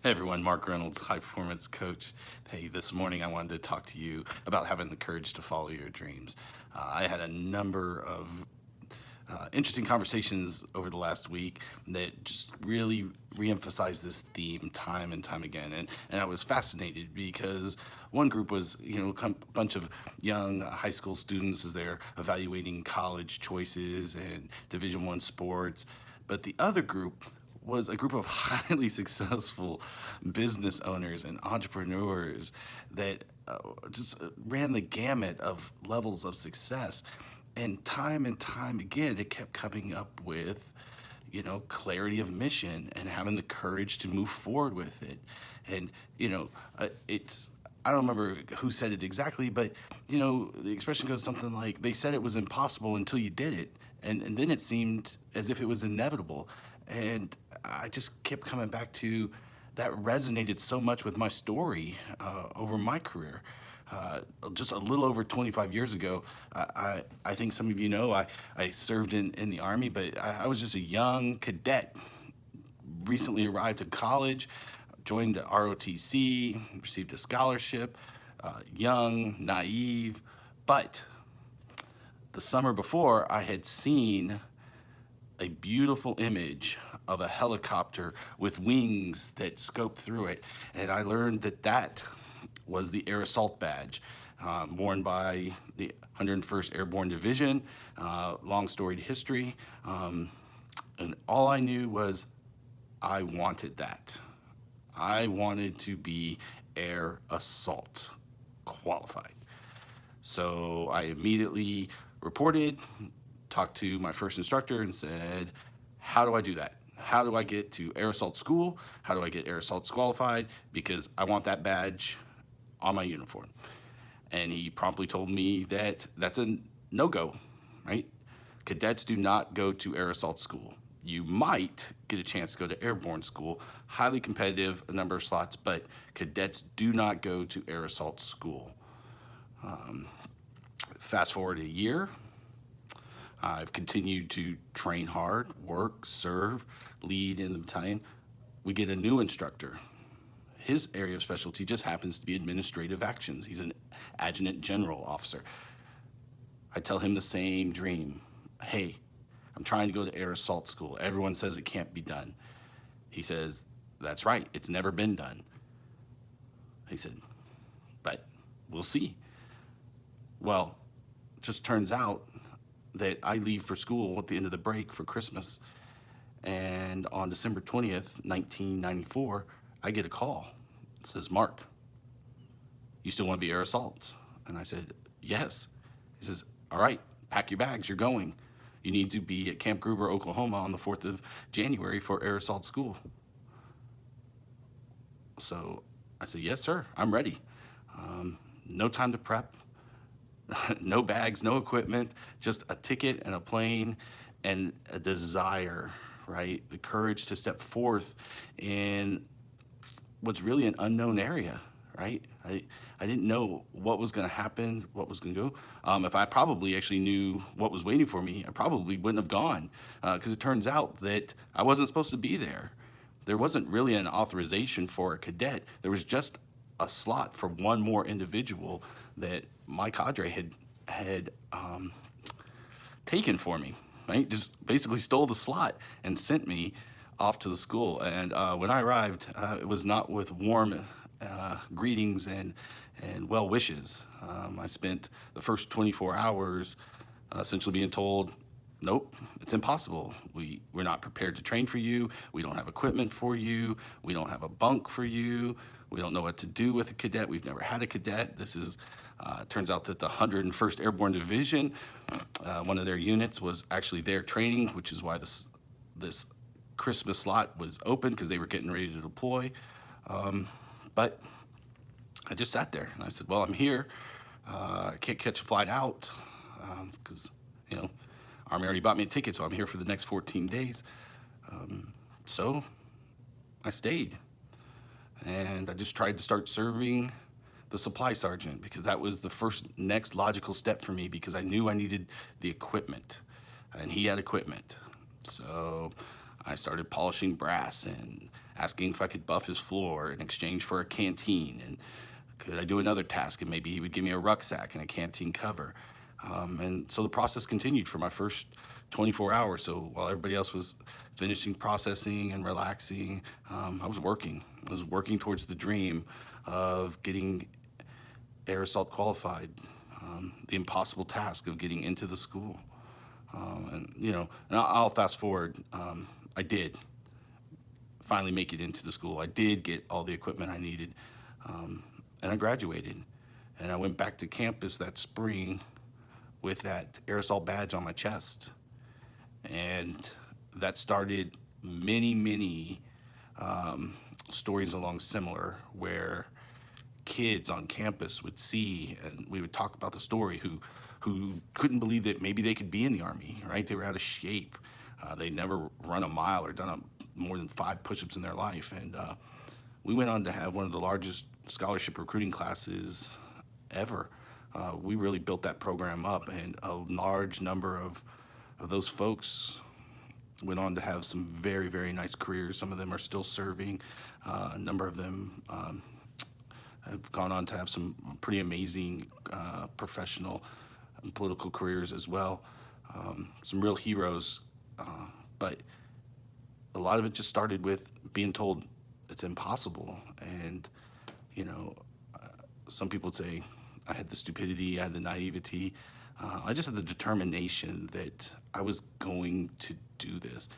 Hey everyone, Mark Reynolds, high performance coach. Hey, this morning I wanted to talk to you about having the courage to follow your dreams. I had a number of interesting conversations over the last week that just really reemphasized this theme time and time again. And I was fascinated because one group was, a bunch of young high school students as they're evaluating college choices and Division I sports. But the other group was a group of highly successful business owners and entrepreneurs that just ran the gamut of levels of success. And time again, it kept coming up with, clarity of mission and having the courage to move forward with it. And, it's, I don't remember who said it exactly, but, the expression goes something like, they said it was impossible until you did it. And then it seemed as if it was inevitable. And I just kept coming back to that resonated so much with my story over my career. Just a little over 25 years ago, I think some of you know I served in the Army, but I was just a young cadet, recently arrived at college, joined the ROTC, received a scholarship, young, naive, but the summer before I had seen a beautiful image of a helicopter with wings that scoped through it. And I learned that that was the Air Assault Badge, worn by the 101st Airborne Division, long storied history. And all I knew was I wanted that. I wanted to be Air Assault qualified. So I immediately reported, talked to my first instructor and said, how do I do that? How do I get to Air Assault School? How do I get Air Assault qualified? Because I want that badge on my uniform. And he promptly told me that that's a no-go, right? Cadets do not go to Air Assault School. You might get a chance to go to Airborne School, highly competitive, a number of slots, but cadets do not go to Air Assault School. Fast forward a year, I've continued to train hard, work, serve, lead in the battalion. We get a new instructor. His area of specialty just happens to be administrative actions. He's an adjutant general officer. I tell him the same dream. Hey, I'm trying to go to Air Assault School. Everyone says it can't be done. He says, that's right, it's never been done. He said, but we'll see. Well, it just turns out that I leave for school at the end of the break for Christmas. And on December 20th, 1994, I get a call. It says, Mark, you still want to be Air Assault? And I said, yes. He says, all right, pack your bags, you're going. You need to be at Camp Gruber, Oklahoma on the 4th of January for Air Assault School. So I said, yes, sir, I'm ready. No time to prep, no bags, no equipment, just a ticket and a plane and a desire, right? The courage to step forth in what's really an unknown area, right? I didn't know what was going to happen, what was going to go. If I probably actually knew what was waiting for me, I probably wouldn't have gone because it turns out that I wasn't supposed to be there. There wasn't really an authorization for a cadet. There was just a slot for one more individual that my cadre had taken for me, right? Just basically stole the slot and sent me off to the school. And when I arrived, it was not with warm greetings and well wishes. I spent the first 24 hours essentially being told, nope, it's impossible. We're not prepared to train for you. We don't have equipment for you. We don't have a bunk for you. We don't know what to do with a cadet. We've never had a cadet. This is, turns out that the 101st Airborne Division, one of their units was actually there training, which is why this Christmas slot was open because they were getting ready to deploy. But I just sat there and I said, well, I'm here. I can't catch a flight out because, Army already bought me a ticket, so I'm here for the next 14 days. So I stayed. And I just tried to start serving the supply sergeant because that was the first next logical step for me because I knew I needed the equipment and he had equipment. So I started polishing brass and asking if I could buff his floor in exchange for a canteen, and could I do another task, and maybe he would give me a rucksack and a canteen cover. And so the process continued for my first 24 hours. So while everybody else was finishing processing and relaxing, I was working. I was working towards the dream of getting air assault qualified, the impossible task of getting into the school. And I'll fast forward. I did finally make it into the school. I did get all the equipment I needed, and I graduated. And I went back to campus that spring with that air assault badge on my chest. And that started many, many stories along similar, where kids on campus would see, and we would talk about the story, who couldn't believe that maybe they could be in the Army, right? They were out of shape. They'd never run a mile or done more than 5 push-ups in their life. And we went on to have one of the largest scholarship recruiting classes ever. We really built that program up, and a large number of those folks went on to have some very, very nice careers. Some of them are still serving. A number of them have gone on to have some pretty amazing professional and political careers as well. Some real heroes. But a lot of it just started with being told it's impossible. And, you know, some people would say I had the stupidity, I had the naivety. I just had the determination that I was going to do this.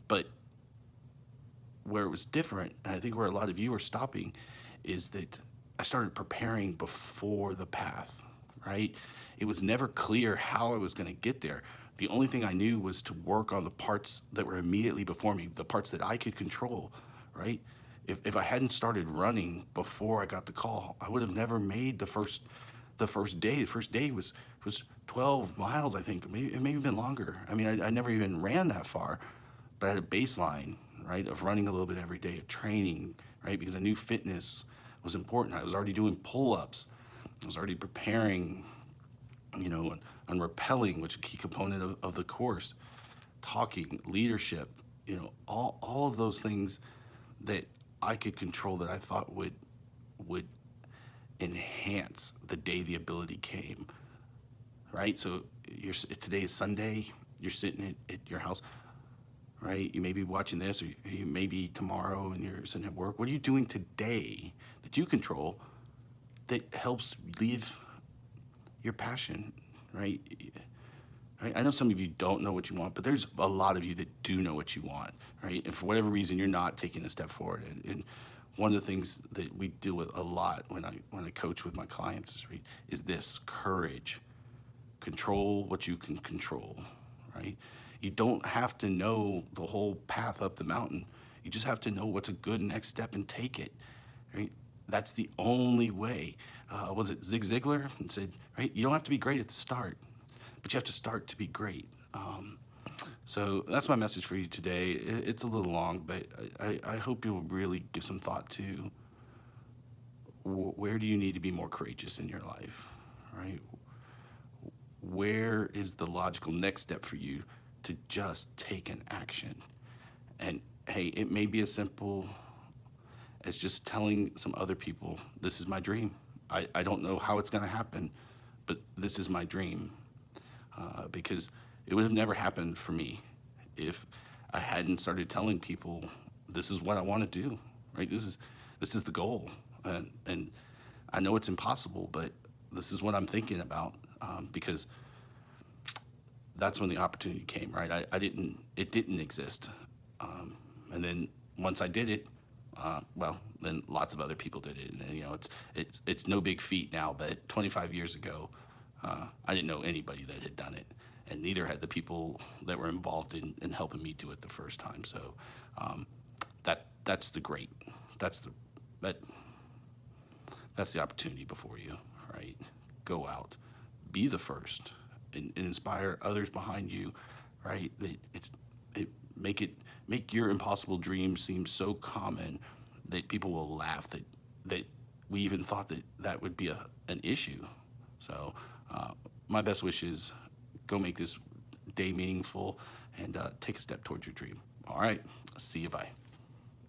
But where it was different, and I think where a lot of you are stopping, is that I started preparing before the path, right? It was never clear how I was going to get there. The only thing I knew was to work on the parts that were immediately before me, the parts that I could control, right? If I hadn't started running before I got the call, I would have never made the first day. The first day was 12 miles, I think. Maybe it may have been longer. I mean, I never even ran that far, but I had a baseline, right, of running a little bit every day, of training, right, because I knew fitness was important. I was already doing pull-ups. I was already preparing, on rappelling, which is a key component of the course, talking, leadership, all of those things that I could control, that I thought would enhance the day the ability came, right? So today is Sunday, you're sitting at your house, right? You may be watching this, or you may be tomorrow and you're sitting at work. What are you doing today that you control that helps live your passion, right? I know some of you don't know what you want, but there's a lot of you that do know what you want, right? And for whatever reason, you're not taking a step forward. And one of the things that we deal with a lot when I coach with my clients, right, is this: courage. Control what you can control, right? You don't have to know the whole path up the mountain. You just have to know what's a good next step and take it, right? That's the only way. Was it Zig Ziglar? And said, right, you don't have to be great at the start, but you have to start to be great. So that's my message for you today. It's a little long, but I hope you'll really give some thought to where do you need to be more courageous in your life, right? Where is the logical next step for you to just take an action? And hey, it may be as simple as just telling some other people, this is my dream. I don't know how it's going to happen, but this is my dream. Because it would have never happened for me if I hadn't started telling people, this is what I want to do, right? This is the goal. And I know it's impossible, but this is what I'm thinking about, because that's when the opportunity came, right? It didn't exist. And then once I did it, then lots of other people did it. And, it's no big feat now, but 25 years ago, I didn't know anybody that had done it, and neither had the people that were involved in helping me do it the first time. So that's the opportunity before you, right? Go out, be the first, and inspire others behind you, right? Make your impossible dreams seem so common that people will laugh that we even thought that would be an issue. So my best wish is go make this day meaningful and take a step towards your dream. All right, see you, bye.